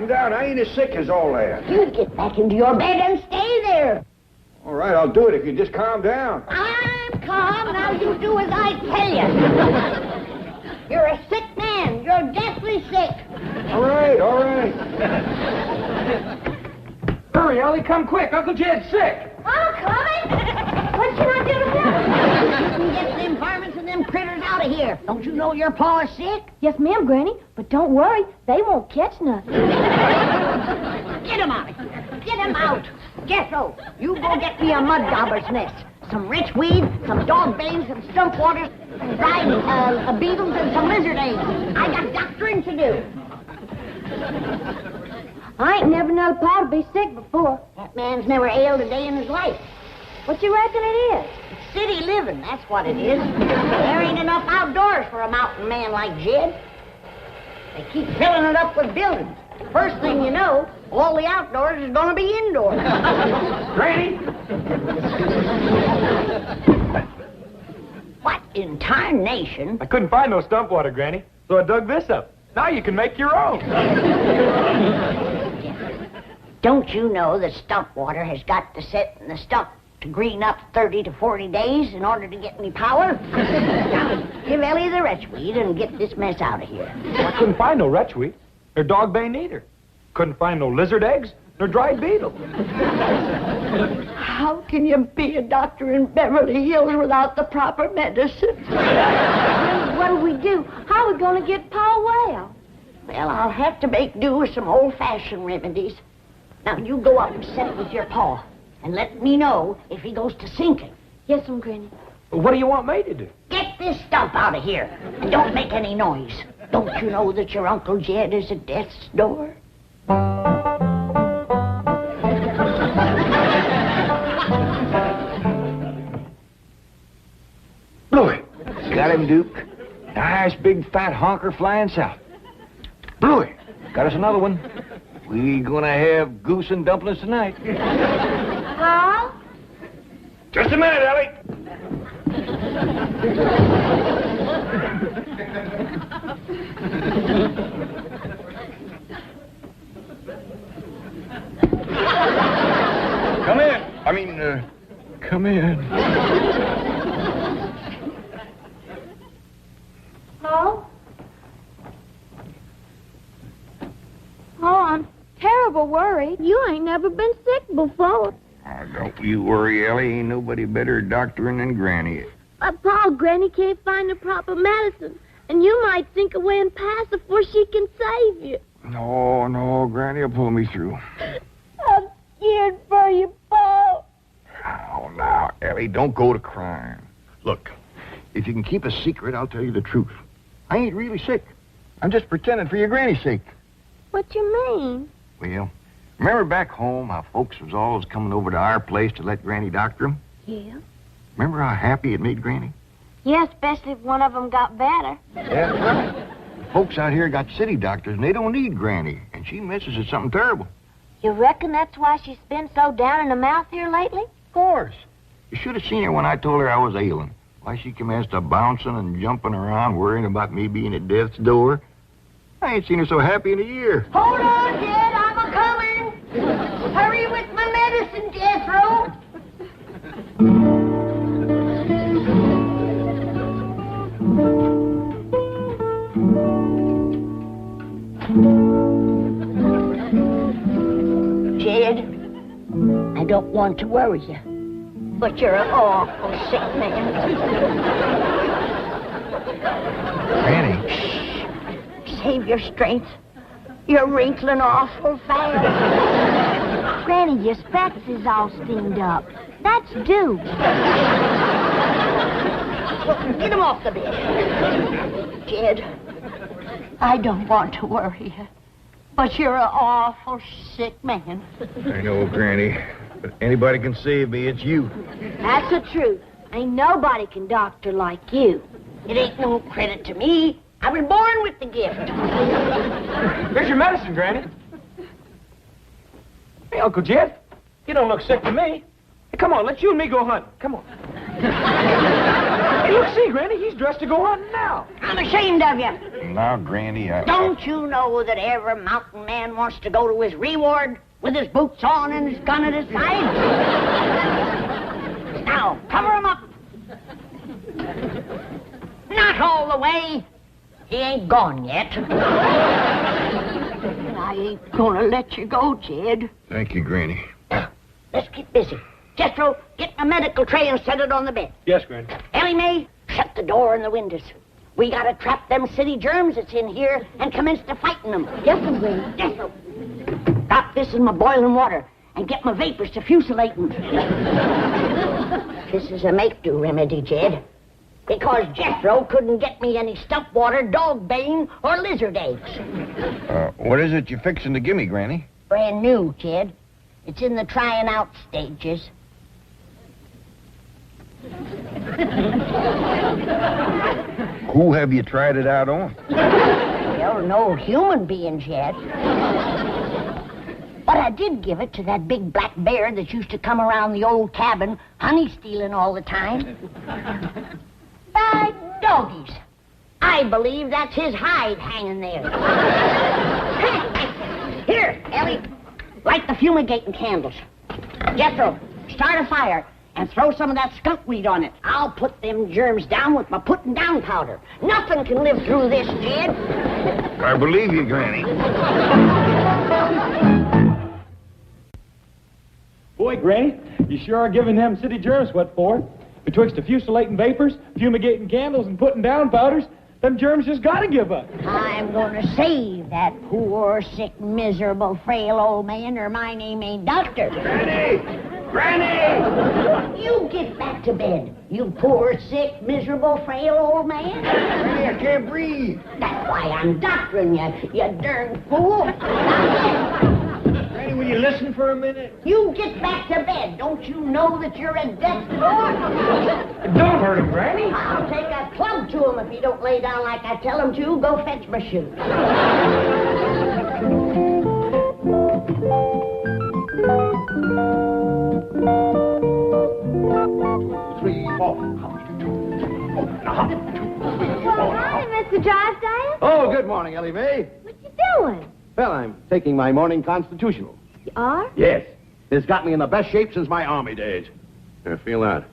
quieten down. I ain't as sick as all that. You get back into your bed and stay there. All right, I'll do it if you just calm down. I'm calm. Now you do as I tell you. You're a sick man. You're deathly sick. All right, all right. Hurry, Ellie, come quick. Uncle Jed's sick. I'm coming. What should I do to him? You can get them varmints and them critters out of here. Don't you know your paw is sick? Yes, ma'am, Granny. But don't worry, they won't catch nothing. Get him out of here. Get him out. Jethro, you go get me a mud dauber's nest. Some rich weed, some dog banes, some stump waters, some dried beetles, and some lizard eggs. I got doctoring to do. I ain't never known Pa to be sick before. That man's never ailed a day in his life. What you reckon it is? City living, that's what it is. There ain't enough outdoors for a mountain man like Jed. They keep filling it up with buildings. First thing you know, all the outdoors is going to be indoors. Granny! What in tarnation? I couldn't find no stump water, Granny, so I dug this up. Now you can make your own. Don't you know that stump water has got to sit in the stump to green up 30 to 40 days in order to get any power? Now, give Ellie the retchweed and get this mess out of here. Well, I couldn't find no retchweed, or dog bane either. Couldn't find no lizard eggs, nor dried beetle. How can you be a doctor in Beverly Hills without the proper medicine? What do we do? How are we going to get Pa well? Well, I'll have to make do with some old-fashioned remedies. Now, you go up and set it with your paw, and let me know if he goes to sinking. Yes, Granny. Well, what do you want me to do? Get this stump out of here, and don't make any noise. Don't you know that your Uncle Jed is at death's door? Bluey. Got him, Duke. Nice big fat honker flying south. Bluey. Got us another one. We gonna have goose and dumplings tonight. Pa? Just a minute, Ellie. Come in. Come in. Pa? Oh, I'm terrible worried. You ain't never been sick before. Oh, don't you worry, Ellie. Ain't nobody better at doctoring than Granny. But Pa, Granny can't find the proper medicine, and you might sink away and pass before she can save you. No, Granny will pull me through. I'm scared for you, Pa. Oh, now, Ellie, don't go to crying. Look, if you can keep a secret, I'll tell you the truth. I ain't really sick. I'm just pretending for your Granny's sake. What you mean? Well, remember back home how folks was always coming over to our place to let Granny doctor them? Yeah. Remember how happy it made Granny? Yeah, especially if one of them got better. That's right. The folks out here got city doctors, and they don't need Granny, and she misses at something terrible. You reckon that's why she's been so down in the mouth here lately? Of course. You should have seen her when I told her I was ailing. Why, she commenced a bouncing and jumping around, worrying about me being at death's door. I ain't seen her so happy in a year. Hold on, Jed, I'm a-coming. Hurry with my medicine, Jethro. Jed, I don't want to worry you, but you're an awful sick man. Granny. Save your strength. You're wrinkling awful fast. Granny, your specs is all steamed up. That's due. Get him off the bed. Jed, I don't want to worry you, but you're an awful sick man. I know, Granny. But anybody can save me, it's you. That's the truth. Ain't nobody can doctor like you. It ain't no credit to me. I was born with the gift. Here's your medicine, Granny. Hey, Uncle Jed, you don't look sick to me. Hey, come on, let you and me go hunting. Come on. look, see, Granny, he's dressed to go hunting now. I'm ashamed of you. Now, Granny, Don't you know that every mountain man wants to go to his reward with his boots on and his gun at his side? Now, cover him up. Not all the way. He ain't gone yet. I ain't gonna let you go, Jed. Thank you, Granny. Let's get busy. Jethro, get my medical tray and set it on the bed. Yes, Granny. Ellie Mae, shut the door and the windows. We gotta trap them city germs that's in here and commence to fighting them. Yes, Granny. Jethro, drop this in my boiling water and get my vapors to fusilating. This is a make-do remedy, Jed. Because Jethro couldn't get me any stump water, dog bane, or lizard eggs. What is it you're fixing to give me, Granny? Brand new, Jed. It's in the trying out stages. Who have you tried it out on? Well, no human beings yet. But I did give it to that big black bear that used to come around the old cabin, honey stealing all the time. By doggies. I believe that's his hide hanging there. Here, Ellie, light the fumigating candles. Jethro, start a fire and throw some of that skunk weed on it. I'll put them germs down with my putting down powder. Nothing can live through this, Jed. I believe you, Granny. Boy, Granny, you sure are giving them city germs what for. Betwixt the fusilating vapors, fumigating candles, and putting down powders, them germs just gotta give up. I'm gonna save that poor, sick, miserable, frail old man, or my name ain't Doctor. Granny! Granny! You get back to bed, you poor, sick, miserable, frail old man. Granny, I can't breathe. That's why I'm doctoring you, you darn fool. Granny, will you listen for a minute? You get back to bed. Don't you know that you're a death lord? Don't hurt him, Granny. I'll take a club to him if he don't lay down like I tell him to. Go fetch my shoes. 3, 4. Hi, Mr. Drysdale. Oh, good morning, Ellie Mae. What you doing? Well, I'm taking my morning constitutional. You are? Yes. It's got me in the best shape since my army days. I feel that.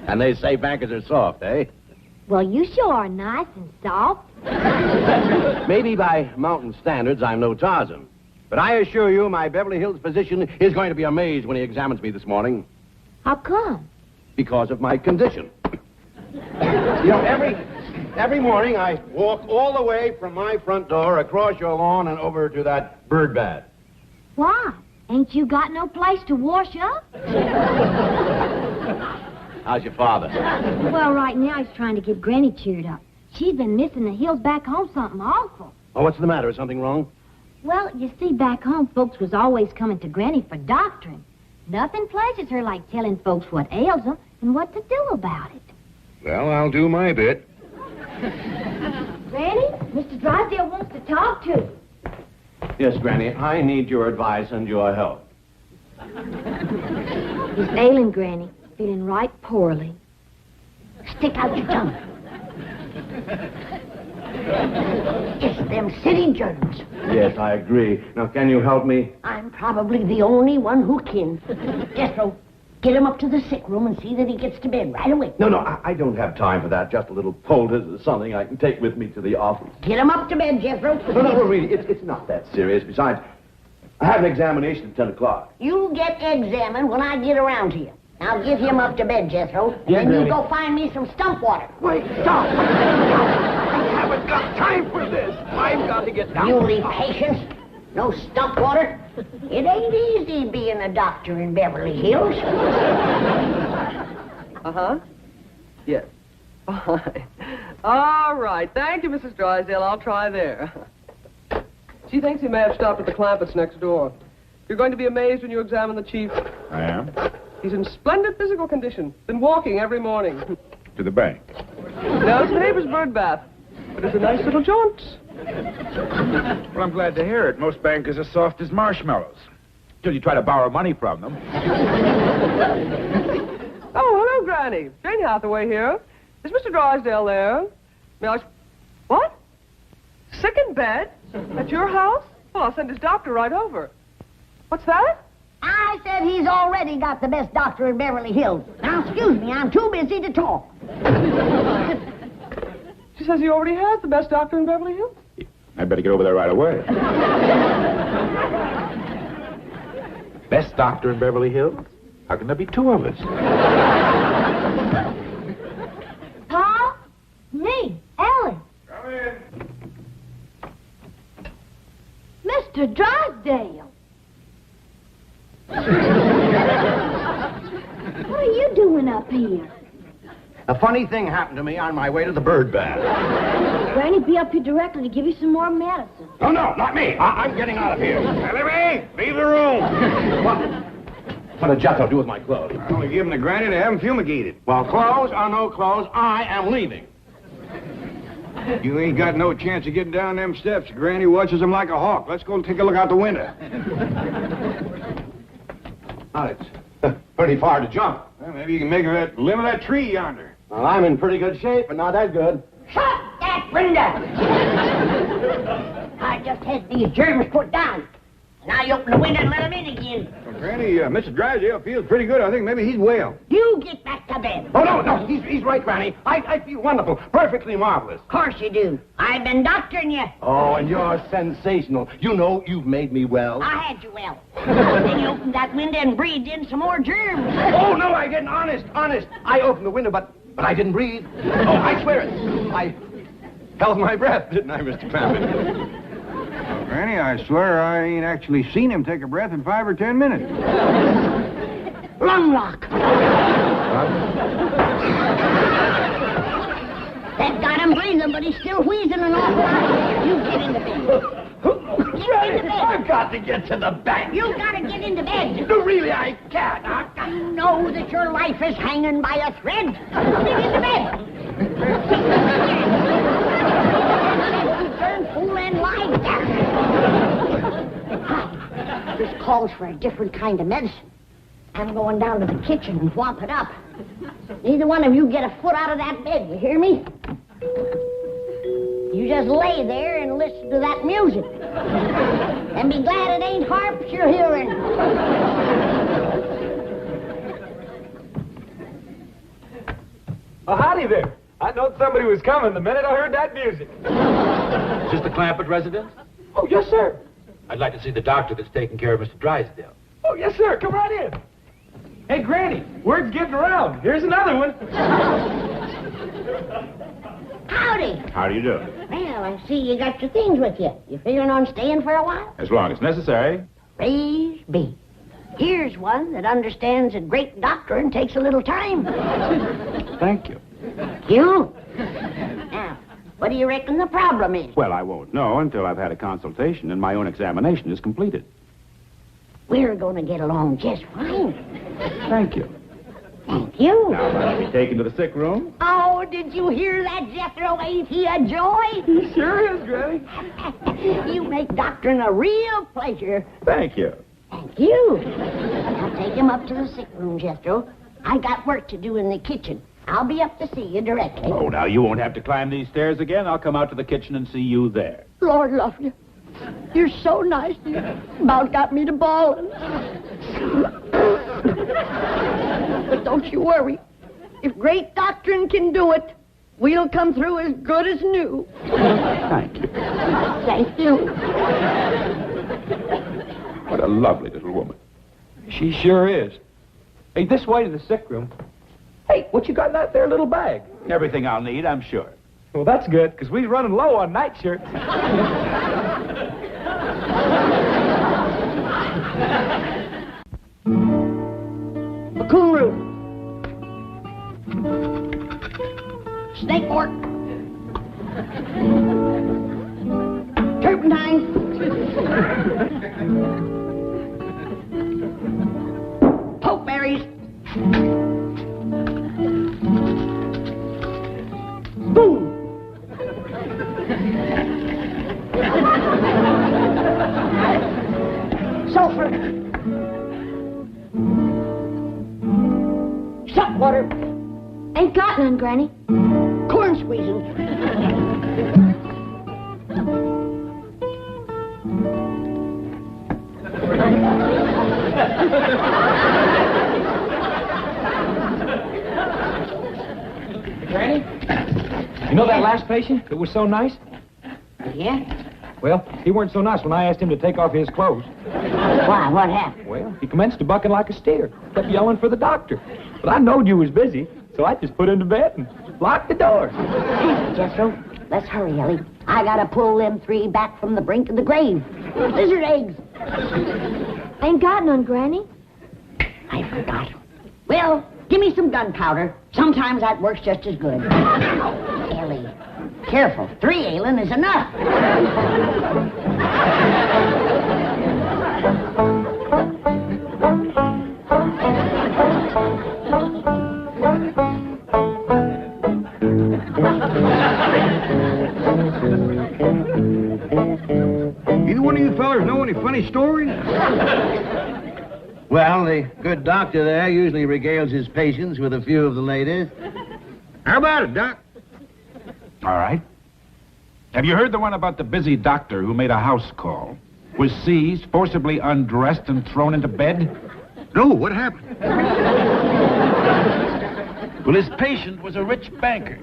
And they say bankers are soft, eh? Well, you sure are nice and soft. Maybe by mountain standards, I'm no Tarzan. But I assure you, my Beverly Hills physician is going to be amazed when he examines me this morning. How come? Because of my condition. You know, every morning I walk all the way from my front door across your lawn and over to that bird bath. Why? Ain't you got no place to wash up? How's your father? Well, right now he's trying to get Granny cheered up. She's been missing the hills back home something awful. Oh, what's the matter? Is something wrong? Well, you see, back home, folks was always coming to Granny for doctoring. Nothing pleasures her like telling folks what ails them and what to do about it. Well, I'll do my bit. Granny, Mr. Drysdale wants to talk to you. Yes, Granny, I need your advice and your help. He's ailing, Granny, feeling right poorly. Stick out your tongue. It's them city germs. Yes, I agree. Now, can you help me? I'm probably the only one who can. Jethro, get him up to the sick room and see that he gets to bed right away. No, I don't have time for that. Just a little poultice or something I can take with me to the office. Get him up to bed, Jethro. No, really, it's not that serious. Besides, I have an examination at 10 o'clock. You get examined when I get around to you. Now get him up to bed, Jethro. Yeah, and you Granny. go find me some stump water. Wait, stop! I haven't got time for this. I've got to get down. You need patience. No stump water. It ain't easy being a doctor in Beverly Hills. Uh-huh. Yes. All right. Thank you, Mrs. Drysdale. I'll try there. She thinks he may have stopped at the Clampetts next door. You're going to be amazed when you examine the chief. I am? He's in splendid physical condition. Been walking every morning. To the bank. No, it's the neighbor's bird bath. But it's a nice little jaunt. Well, I'm glad to hear it. Most bankers are soft as marshmallows. Till you try to borrow money from them. Oh, hello, Granny. Jane Hathaway here. Is Mr. Drysdale there? May I... What? Sick in bed? At your house? Well, I'll send his doctor right over. What's that? I said he's already got the best doctor in Beverly Hills. Now, excuse me, I'm too busy to talk. She says he already has the best doctor in Beverly Hills. I'd better get over there right away. Best doctor in Beverly Hills? How can there be two of us? Pa? Me, Ellen. Come in. Mr. Drysdale. What are you doing up here? A funny thing happened to me on my way to the bird bath. Granny be up here directly to give you some more medicine. Oh, no, not me. I'm getting out of here. Ellie, leave the room. What did Jethro do with my clothes? I only give them to Granny to have them fumigated. Well, clothes or no clothes, I am leaving. You ain't got no chance of getting down them steps. Granny watches them like a hawk. Let's go take a look out the window. Oh, it's pretty far to jump. Well, maybe you can make her that limb of that tree yonder. Well, I'm in pretty good shape, but not that good. Shut that window! I just had these germs put down. Now you open the window and let them in again. Well, Granny, Mr. Drysdale feels pretty good. I think maybe he's well. You get back to bed. Oh, no, he's right, Granny. I feel wonderful, perfectly marvelous. Of course you do. I've been doctoring you. Oh, and you're sensational. You know you've made me well. I had you well. Then you opened that window and breathed in some more germs. Oh, no, I didn't. Honest. I opened the window, but I didn't breathe. Oh, I swear it. I held my breath, didn't I, Mr. Clampett? Granny, I swear I ain't actually seen him take a breath in 5 or 10 minutes. Lung lock. That got him breathing, but he's still wheezing an awful lot. You get into bed. Get into bed. I've got to get to the bank. You gotta get into bed. No, really, I can't. You know that your life is hanging by a thread. Get into bed. Turn fool and lie down. This calls for a different kind of medicine. I'm going down to the kitchen and whomp it up. Neither one of you get a foot out of that bed, you hear me? You just lay there and listen to that music. And be glad it ain't harps you're hearing. Oh, howdy there. I knowed somebody was coming the minute I heard that music. Is this the Clampett residence? Oh, yes, sir. I'd like to see the doctor that's taking care of Mr. Drysdale. Oh, yes, sir. Come right in. Hey, Granny, word's getting around. Here's another one. Howdy. How do you do? Well, I see you got your things with you. You figuring on staying for a while? As long as necessary. Praise be. Here's one that understands that great doctoring takes a little time. Thank you. You? Now, what do you reckon the problem is? Well, I won't know until I've had a consultation and my own examination is completed. We're going to get along just fine. Thank you. Thank you. Now, I'll be taken to the sick room. Oh, did you hear that, Jethro? Ain't he a joy? He sure is, Granny. You make doctoring a real pleasure. Thank you. Thank you. Now take him up to the sick room, Jethro. I got work to do in the kitchen. I'll be up to see you directly. Oh, now, you won't have to climb these stairs again. I'll come out to the kitchen and see you there. Lord love you. You're so nice. You about got me to bawling. But don't you worry. If great doctrine can do it, we'll come through as good as new. Thank you. Thank you. What a lovely little woman. She sure is. Hey, this way to the sick room. Hey, what you got in that there little bag? Everything I'll need, I'm sure. Well, that's good, because we're running low on nightshirts. Cocoon root. Snake fork. Turpentine. Pokeberries. Spoon. Sulfur. Salt water. Ain't got none, Granny. Corn squeezing. Granny, you know that last patient that was so nice? Yeah? Well, he weren't so nice when I asked him to take off his clothes. Why? What happened? Well, he commenced to bucking like a steer. Kept yelling for the doctor. But I knowed you was busy, so I just put him to bed and locked the door. Jethro, let's hurry, Ellie. I gotta pull them 3 back from the brink of the grave. Lizard eggs. Ain't got none, Granny. I forgot. Well, give me some gunpowder. Sometimes that works just as good. Ellie, careful. 3 ailing is enough. Either one of you fellers know any funny stories? Well, the good doctor there usually regales his patients with a few of the latest. How about it, Doc? All right. Have you heard the one about the busy doctor who made a house call? Was seized, forcibly undressed, and thrown into bed? No, what happened? Well, his patient was a rich banker.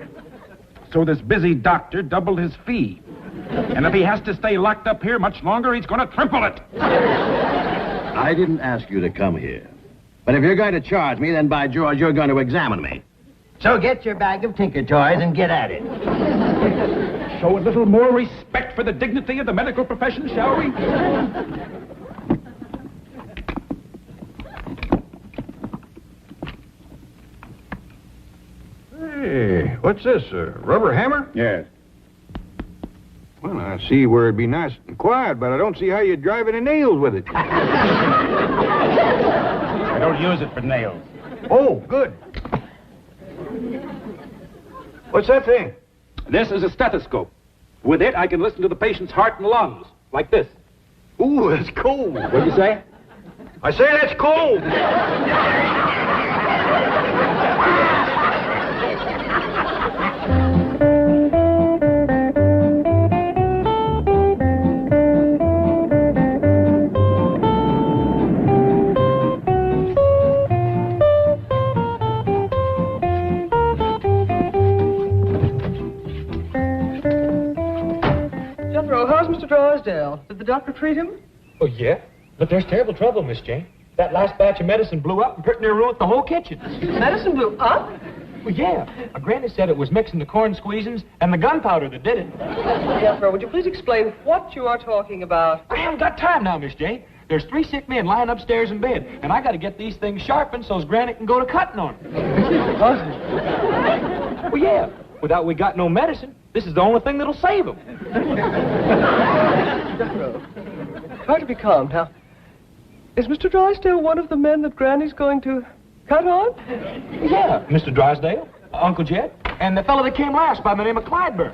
So this busy doctor doubled his fee. And if he has to stay locked up here much longer, he's going to triple it. I didn't ask you to come here. But if you're going to charge me, then by George, you're going to examine me. So get your bag of tinker toys and get at it. Show a little more respect for the dignity of the medical profession, shall we? Hey, what's this, a rubber hammer? Yes. Well, I see where it'd be nice and quiet, but I don't see how you'd drive any nails with it. I don't use it for nails. Oh, good. What's that thing? This is a stethoscope. With it, I can listen to the patient's heart and lungs, like this. Ooh, that's cold. What'd you say? I say that's cold. Jethro, how's Mr. Drysdale? Did the doctor treat him? Oh, yeah? But there's terrible trouble, Miss Jane. That last batch of medicine blew up and pretty near ruined the whole kitchen. Medicine blew up? Well, yeah. My granny said it was mixing the corn squeezins and the gunpowder that did it. Jethro, would you please explain what you are talking about? I haven't got time now, Miss Jane. There's 3 sick men lying upstairs in bed, and I got to get these things sharpened so's Granny can go to cutting on them. Well, yeah. Without we got no medicine, this is the only thing that'll save them. Jethro, try to be calm. Now, is Mr. Drysdale one of the men that Granny's going to cut on? Yeah, Mr. Drysdale, Uncle Jed, and the fellow that came last by the name of Clydeburn.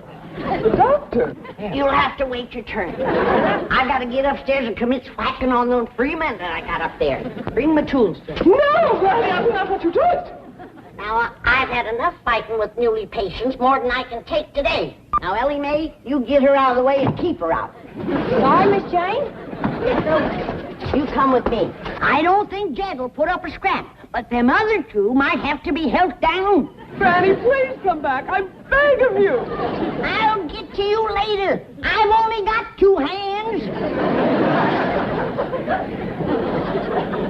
The doctor? You'll have to wait your turn. I gotta get upstairs and commit swacking on those 3 men that I got up there. Bring my tools. No, Granny, I will not let you do it. Now, I've had enough fighting with muley patients, more than I can take today. Now, Ellie Mae, you get her out of the way and keep her out. Sorry, Miss Jane? You come with me. I don't think Jed will put up a scrap, but them other 2 might have to be held down. Granny, please come back. I beg of you. I'll get to you later. I've only got 2 hands.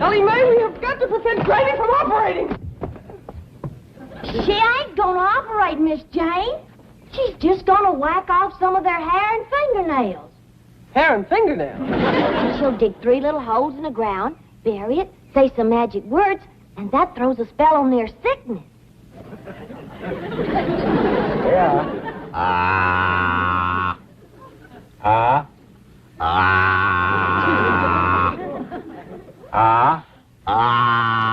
Ellie Mae, we have got to prevent Granny from operating. She ain't gonna operate, Miss Jane. She's just gonna whack off some of their hair and fingernails. Hair and fingernails. And she'll dig 3 little holes in the ground, bury it, say some magic words, and that throws a spell on their sickness. Yeah. Ah. Ah. Ah. Ah.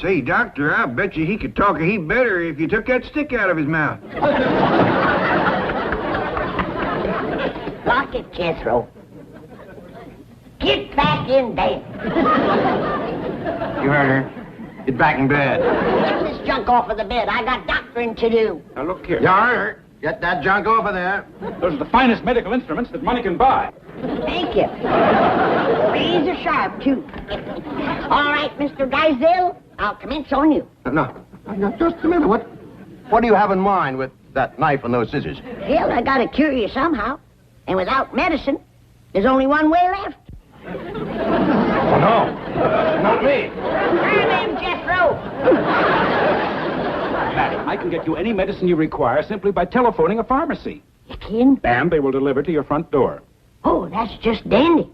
Say, Doctor, I bet you he could talk a heap better if you took that stick out of his mouth. Lock it, Jethro. Get back in bed. You heard her. Get back in bed. Get this junk off of the bed. I got doctoring to do. Now, look here. Yarn, get that junk over there. Those are the finest medical instruments that money can buy. Thank you. Razor sharp, too. All right, Mr. Drysdale, I'll commence on you. No, just a minute. What do you have in mind with that knife and those scissors? Well, I gotta cure you somehow. And without medicine, there's only one way left. Oh, no. Not me. Her name's Jethro. Madam, I can get you any medicine you require simply by telephoning a pharmacy. You can? And they will deliver to your front door. Oh, that's just dandy.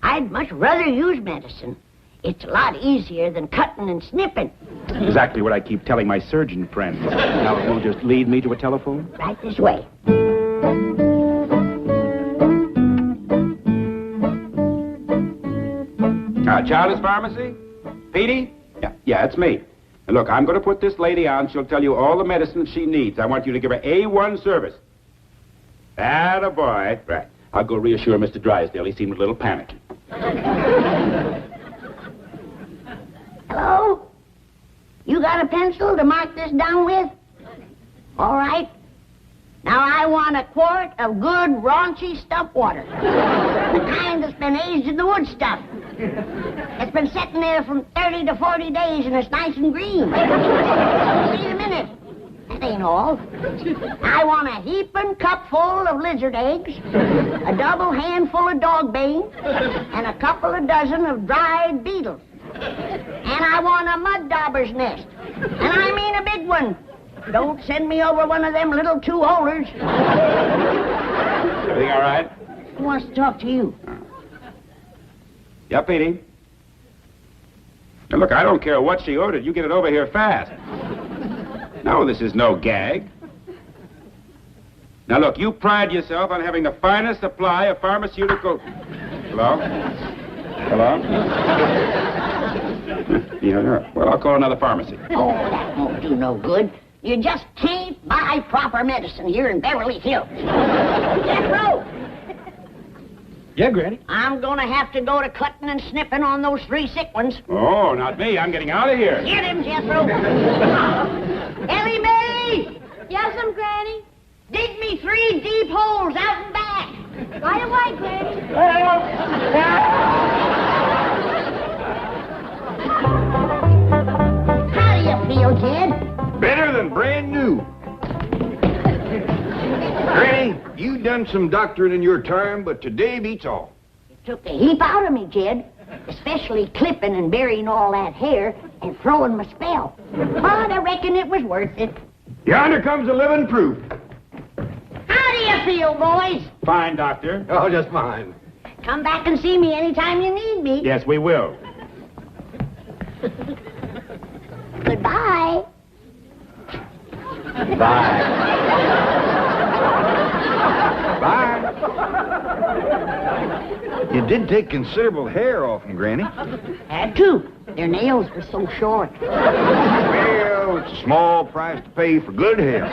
I'd much rather use medicine. It's a lot easier than cutting and snipping. Exactly what I keep telling my surgeon friends. Now, will you just lead me to a telephone? Right this way. Child's Pharmacy? Petey? Yeah, it's me. And look, I'm going to put this lady on. She'll tell you all the medicine she needs. I want you to give her A1 service. Attaboy. Right. I'll go reassure Mr. Drysdale. He seemed a little panicky. Hello? You got a pencil to mark this down with? All right. Now, I want a quart of good, raunchy stump water. The kind that's been aged in the wood stuff. It's been sitting there from 30 to 40 days, and it's nice and green. Wait a minute. That ain't all. I want a heaping cupful of lizard eggs, a double handful of dog bane, and a couple of dozen of dried beetles. And I want a mud dauber's nest. And I mean a big one. Don't send me over one of them little two-holders. Everything all right? Who wants to talk to you? Yeah, Petey. Now, look, I don't care what she ordered. You get it over here fast. No, this is no gag. Now, look, you pride yourself on having the finest supply of pharmaceutical... Hello? Hello? Yeah, well, I'll call another pharmacy. Oh, that won't do no good. You just can't buy proper medicine here in Beverly Hills. Jethro! Yeah, Granny? I'm gonna have to go to cutting and snipping on those 3 sick ones. Oh, not me. I'm getting out of here. Get him, Jethro. Ellie Mae! Yes'm, Granny. Dig me 3 deep holes out and back. Right away, Granny. How do you feel, kid? Better than brand new. Granny, you done some doctoring in your time, but today beats all. It took a heap out of me, Jed. Especially clipping and burying all that hair and throwing my spell. But I reckon it was worth it. Yonder comes a living proof. How do you feel, boys? Fine, Doctor. Oh, just fine. Come back and see me anytime you need me. Yes, we will. Goodbye. Bye. Bye. You did take considerable hair off him, Granny. Had to. Their nails were so short. Well, it's a small price to pay for good hair.